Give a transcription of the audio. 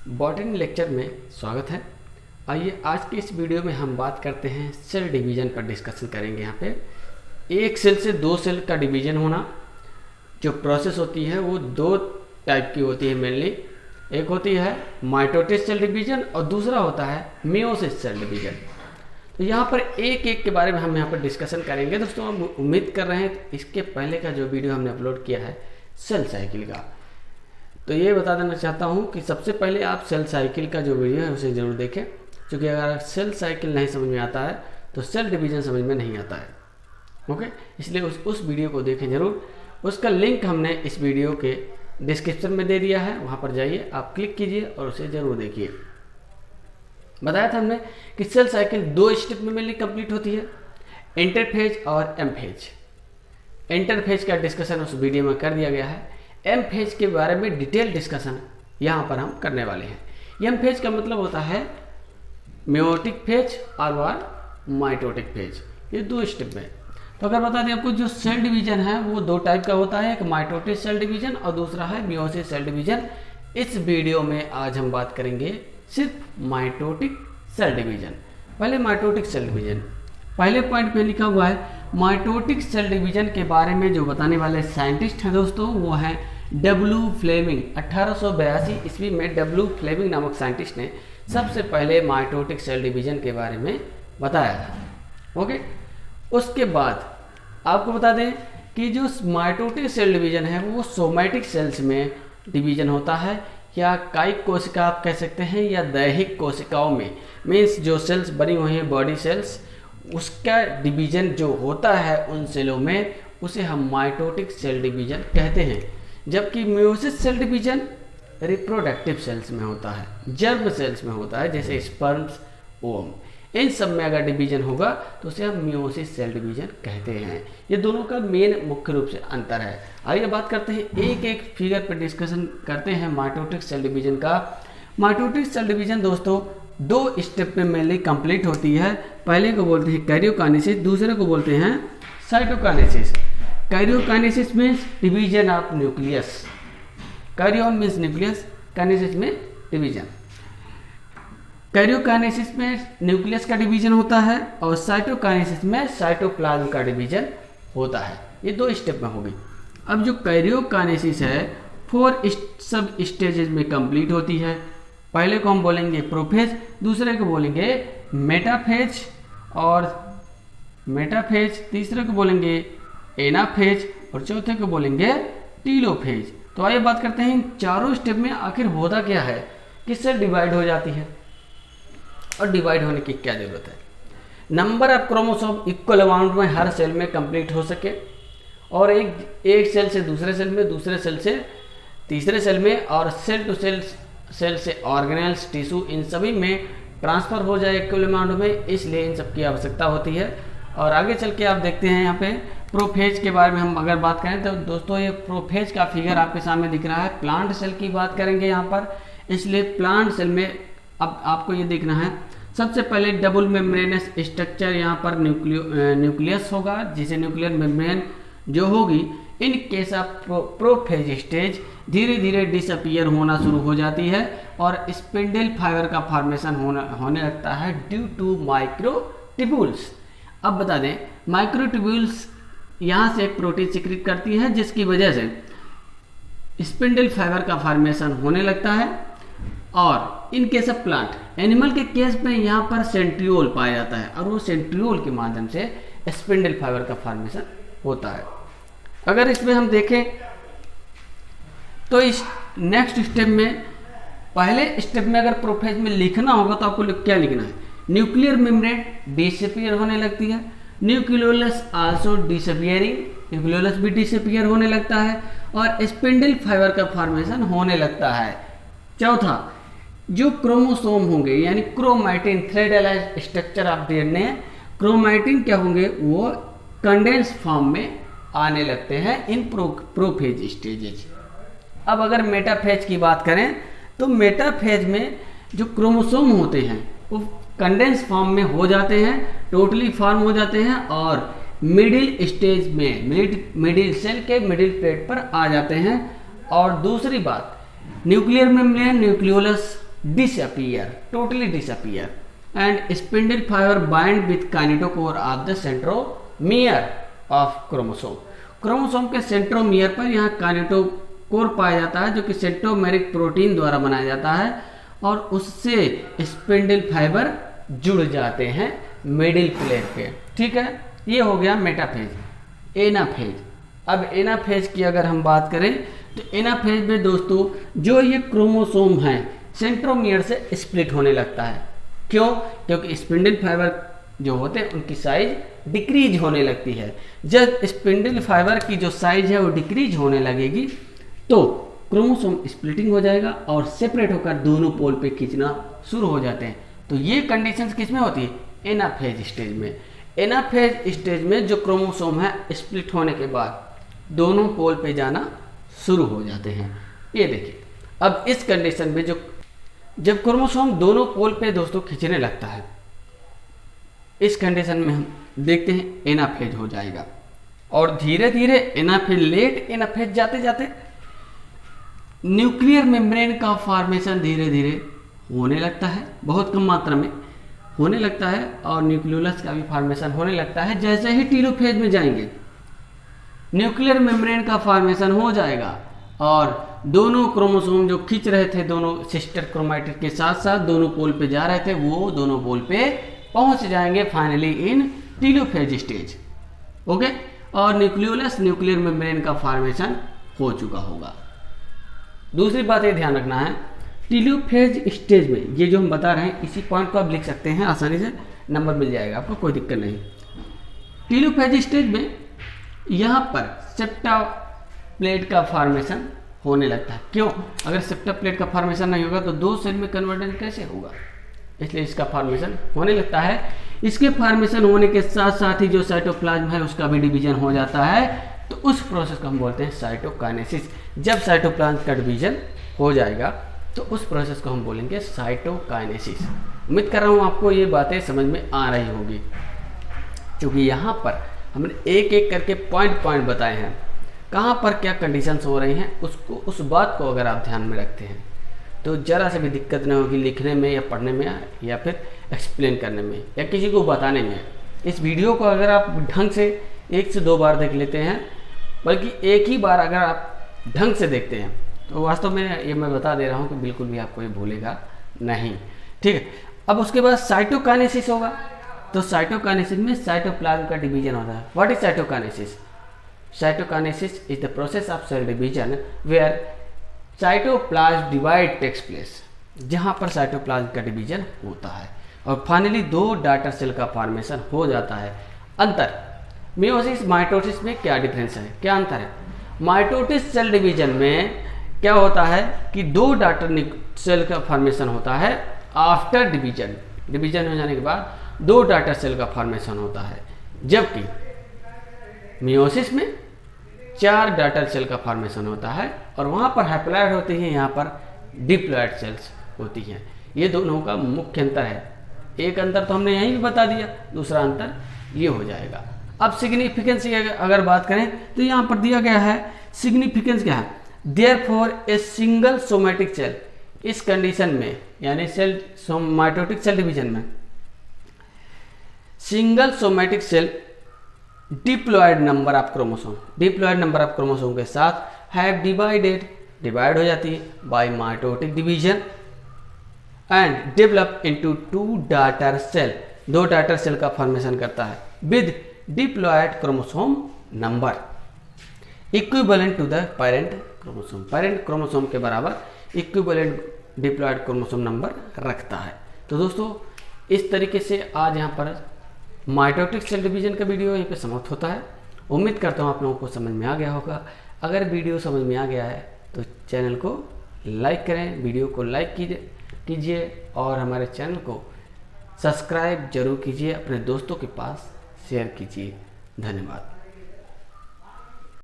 Botany lecture में स्वागत है। आइए आज की इस वीडियो में हम बात करते हैं सेल डिवीज़न पर डिस्कशन करेंगे। यहाँ पे एक सेल से दो सेल का डिवीज़न होना जो प्रोसेस होती है वो दो टाइप की होती है मेनली। एक होती है माइटोटिस सेल डिवीज़न और दूसरा होता है मियोसिस सेल डिवीज़न। तो यहाँ पर एक एक के बारे में हम यहाँ पर डिस्कशन करेंगे। दोस्तों हम उम्मीद कर रहे हैं इसके पहले का जो वीडियो हमने अपलोड किया है सेल साइकिल का, तो ये बता देना चाहता हूँ कि सबसे पहले आप सेल साइकिल का जो वीडियो है उसे ज़रूर देखें, क्योंकि अगर सेल साइकिल नहीं समझ में आता है तो सेल डिवीज़न समझ में नहीं आता है। ओके, इसलिए उस वीडियो को देखें ज़रूर। उसका लिंक हमने इस वीडियो के डिस्क्रिप्शन में दे दिया है, वहाँ पर जाइए, आप क्लिक कीजिए और उसे ज़रूर देखिए। बताया था हमने कि सेल साइकिल दो स्टेप में मेनली कंप्लीट होती है, इंटरफेज और एम फेज। इंटरफेज का डिस्कशन उस वीडियो में कर दिया गया है। एम फेज के बारे में डिटेल डिस्कशन यहाँ पर हम करने वाले हैं। एम फेज का मतलब होता है मेयोटिक फेज और माइटोटिक फेज, ये दो स्टेप में। तो अगर बता दें आपको, जो सेल डिवीजन है वो दो टाइप का होता है, एक माइटोटिस सेल डिवीजन और दूसरा है मियोसिस सेल डिवीजन। इस वीडियो में आज हम बात करेंगे सिर्फ माइटोटिक सेल डिवीजन। पहले माइटोटिक सेल डिवीजन, पहले पॉइंट पे लिखा हुआ है माइटोटिक सेल डिवीजन के बारे में जो बताने वाले साइंटिस्ट हैं दोस्तों वो हैं डब्ल्यू फ्लेमिंग। 1882 ईस्वी में डब्ल्यू फ्लेमिंग नामक साइंटिस्ट ने सबसे पहले माइटोटिक सेल डिवीजन के बारे में बताया था। ओके, उसके बाद आपको बता दें कि जो माइटोटिक सेल डिवीजन है वो सोमैटिक सेल्स में डिवीजन होता है, या कायिक कोशिका आप कह सकते हैं, या दैहिक कोशिकाओं में, मीन्स जो सेल्स बनी हुई हैं बॉडी सेल्स, उसका डिवीजन जो होता है उन सेलों में उसे हम माइटोटिक सेल डिवीजन कहते हैं। जबकि meiosis cell division reproductive cells में होता है, जर्म सेल्स में होता है, जैसे स्पर्म्स, ओवम, इन सब में अगर डिवीजन होगा तो उसे हम मियोसिस सेल डिवीजन कहते हैं। ये दोनों का मेन मुख्य रूप से अंतर है। आइए बात करते हैं, एक एक फिगर पर डिस्कशन करते हैं माइटोटिक सेल डिवीजन का। माइटोटिक सेल डिवीजन दोस्तों दो स्टेप में मेनली कंप्लीट होती है। पहले को बोलते हैं कैरियोकाइनेसिस, दूसरे को बोलते हैं cytokinesis. Karyokinesis means division of nucleus, कैरियोन means nucleus, kinesis में डिवीजन। कैरियोकाइनेसिस में न्यूक्लियस का डिवीजन होता है और साइटोकाइनेसिस में साइटोप्लाज्म का डिवीजन होता है। ये दो स्टेप में होगी। अब जो कैरियोकाइनेसिस है 4 सब स्टेजेस में कंप्लीट होती है। पहले को हम बोलेंगे प्रोफेज, दूसरे को बोलेंगे मेटाफेज और मेटाफेज, तीसरे को बोलेंगे एनाफेज और चौथे को बोलेंगे टीलोफेज। तो आइए बात करते हैं इन चारों स्टेप में आखिर होता क्या है, किस सेल डिवाइड हो जाती है और डिवाइड होने की क्या जरूरत है। Number of chromosome equal amount में हर सेल में कंप्लीट हो सके और एक सेल से दूसरे सेल में, दूसरे सेल से तीसरे सेल में और सेल टू सेल से ऑर्गेनेल्स, टिश्यू, इन सभी में ट्रांसफर हो जाए इक्वल अमाउंट में, इसलिए इन सब की आवश्यकता होती है। और आगे चल के आप देखते हैं यहाँ पे प्रोफेज के बारे में हम अगर बात करें तो दोस्तों ये प्रोफेज का फिगर आपके सामने दिख रहा है। प्लांट सेल की बात करेंगे यहाँ पर, इसलिए प्लांट सेल में अब आपको ये देखना है सबसे पहले डबल मेम्ब्रेनस स्ट्रक्चर, यहाँ पर न्यूक्लियस होगा, जिसे न्यूक्लियर मेम्ब्रेन जो होगी in case of prophase stage धीरे धीरे डिसअपियर होना शुरू हो जाती है और स्पिंडल फाइबर का फॉर्मेशन होने लगता है ड्यू टू माइक्रोट्यूब्यूल्स। अब बता दें माइक्रोट्यूब्यूल्स यहाँ से एक प्रोटीन सिक्रीट करती है जिसकी वजह से स्पिंडल फाइबर का फॉर्मेशन होने लगता है। और in case of plant, animal के केस में यहाँ पर सेंट्रियोल पाया जाता है और वो सेंट्रियोल के माध्यम से स्पिंडल फाइबर का फॉर्मेशन होता है। अगर इसमें हम देखें तो इस नेक्स्ट स्टेप में, पहले स्टेप में अगर प्रोफेज में लिखना होगा तो आपको क्या लिखना है, न्यूक्लियर मेम्ब्रेन डिसअपियर होने लगती है, न्यूक्लियोलस आल्सो डिसअपियरिंग, न्यूक्लियोलस भी डिसअपियर होने लगता है और स्पिंडल फाइबर का फॉर्मेशन होने लगता है। चौथा, जो क्रोमोसोम होंगे यानी chromatin, thread aligned structure of DNA, chromatin क्या होंगे, वो कंडेंस फॉर्म में आने लगते हैं इन प्रोफेज स्टेजेस। अब अगर मेटाफेज की बात करें तो मेटाफेज में जो क्रोमोसोम होते हैं वो कंडेंस फॉर्म में हो जाते हैं, टोटली फॉर्म हो जाते हैं और मिडिल स्टेज में, मिडिल सेल के मिडिल प्लेट पर आ जाते हैं। और दूसरी बात, nuclear membrane, nucleolus disappear, totally disappear, and spindle fiber bind with kinetochore of the centromere of chromosome. Chromosome के सेंट्रोमियर पर यहाँ काइनेटोकोर पाया जाता है जो कि सेंट्रोमेरिक प्रोटीन द्वारा बनाया जाता है और उससे स्पिंडल फाइबर जुड़ जाते हैं मिडिल प्लेट पे। ठीक है, ये हो गया मेटाफेज। एनाफेज, अब एनाफेज की अगर हम बात करें तो एनाफेज में दोस्तों जो ये क्रोमोसोम है सेंट्रोमियर से स्प्लिट होने लगता है। क्यों? क्योंकि स्पिंडल फाइबर जो होते हैं उनकी साइज डिक्रीज होने लगती है। जब स्पिंडल फाइबर की जो साइज है वो डिक्रीज होने लगेगी तो क्रोमोसोम स्प्लिटिंग हो जाएगा और सेपरेट होकर दोनों पोल पे खींचना शुरू हो जाते हैं। तो ये कंडीशंस किस में होती है? एनाफेज स्टेज में। एनाफेज स्टेज में जो क्रोमोसोम है स्प्लिट होने के बाद दोनों पोल पे जाना शुरू हो जाते हैं। ये देखिए, अब इस कंडीशन में जब क्रोमोसोम दोनों पोल पे दोस्तों खींचने लगता है, इस कंडीशन में हम देखते हैं एनाफेज हो जाएगा और धीरे धीरे एनाफेज, लेट एनाफेज जाते जाते न्यूक्लियर मेम्ब्रेन का फॉर्मेशन धीरे धीरे होने लगता है, बहुत कम मात्रा में होने लगता है और न्यूक्लियोलस का भी फॉर्मेशन होने लगता है। जैसे ही टीलोफेज में जाएंगे न्यूक्लियर मेम्ब्रेन का फॉर्मेशन हो जाएगा और दोनों क्रोमोसोम जो खींच रहे थे दोनों सिस्टर क्रोमैटिड के साथ साथ दोनों पोल पे जा रहे थे वो दोनों पोल पे पहुंच जाएंगे finally in telophase stage. Okay, और न्यूक्लियोलस, न्यूक्लियर मेम्ब्रेन का फॉर्मेशन हो चुका होगा। दूसरी बात ये ध्यान रखना है, टीलोफेज स्टेज में ये जो हम बता रहे हैं इसी पॉइंट को आप लिख सकते हैं, आसानी से नंबर मिल जाएगा आपको, कोई दिक्कत नहीं। टीलोफेज स्टेज में यहाँ पर सेप्टा प्लेट का फॉर्मेशन होने लगता है। क्यों? अगर सेप्टा प्लेट का फॉर्मेशन नहीं होगा तो दो सेल में कन्वर्जन कैसे होगा, इसलिए इसका फॉर्मेशन होने लगता है। इसके फॉर्मेशन होने के साथ साथ ही जो साइटोप्लाज्म है उसका भी डिवीजन हो जाता है, तो उस प्रोसेस को हम बोलते हैं साइटोकाइनेसिस। जब साइटोप्लाज्म का डिवीजन हो जाएगा तो उस प्रोसेस को हम बोलेंगे साइटोकाइनेसिस। उम्मीद कर रहा हूँ आपको ये बातें समझ में आ रही होगी, क्योंकि यहाँ पर हमने एक एक करके पॉइंट पॉइंट बताए हैं, कहाँ पर क्या कंडीशंस हो रही हैं उसको, उस बात को अगर आप ध्यान में रखते हैं तो ज़रा से भी दिक्कत नहीं होगी लिखने में या पढ़ने में या फिर एक्सप्लेन करने में या किसी को बताने में। इस वीडियो को अगर आप ढंग से 1 से 2 बार देख लेते हैं, बल्कि एक ही बार अगर आप ढंग से देखते हैं तो वास्तव में ये मैं बता दे रहा हूँ कि बिल्कुल भी आपको ये भूलेगा नहीं। ठीक है, अब उसके बाद साइटोकाइनेसिस होगा, तो साइटोकाइनेसिस में साइटोप्लाज्म का डिवीजन होता है। What is cytokinesis? Cytokinesis is the process of cell division where cytoplasm divide takes place, जहाँ पर साइटोप्लाज्म का डिवीजन होता है और फाइनली 2 डॉटर सेल का फॉर्मेशन हो जाता है। अंतर मियोसिस माइटोसिस में क्या डिफरेंस है, क्या अंतर है? माइटोसिस सेल डिवीजन में क्या होता है कि 2 डॉटर सेल का फॉर्मेशन होता है आफ्टर डिवीजन, डिवीजन हो जाने के बाद 2 डॉटर सेल का फॉर्मेशन होता है, जबकि मियोसिस में 4 डॉटर सेल का फॉर्मेशन होता है और वहाँ पर हैप्लॉइड होती हैं, यहाँ पर डिप्लॉइड सेल्स होती हैं। ये दोनों का मुख्य अंतर है। एक अंतर तो हमने यहीं भी बता दिया, दूसरा अंतर ये हो जाएगा। अब सिग्निफिकेंस अगर बात करें तो यहाँ पर दिया गया है, सिग्निफिकेंस क्या है? Therefore a single somatic cell, इस कंडीशन में यानी सेल माइटोटिक सेल डिवीजन में single somatic cell diploid number of chromosome, diploid number of chromosome के साथ हैव डिवाइड हो जाती है by mitotic division and develop into 2 daughter cell, 2 daughter cell का फॉर्मेशन करता है with diploid chromosome number equivalent to the parent chromosome, parent chromosome के बराबर इक्विवेलेंट डिप्लॉयड क्रोमोसोम नंबर रखता है। तो दोस्तों इस तरीके से आज यहाँ पर माइटोटिक सेल डिवीजन का वीडियो यहीं पे समाप्त होता है। उम्मीद करता हूँ आप लोगों को समझ में आ गया होगा। अगर वीडियो समझ में आ गया है तो चैनल को लाइक करें, वीडियो को लाइक कीजिए और हमारे चैनल को सब्सक्राइब जरूर कीजिए, अपने दोस्तों के पास शेयर कीजिए। धन्यवाद।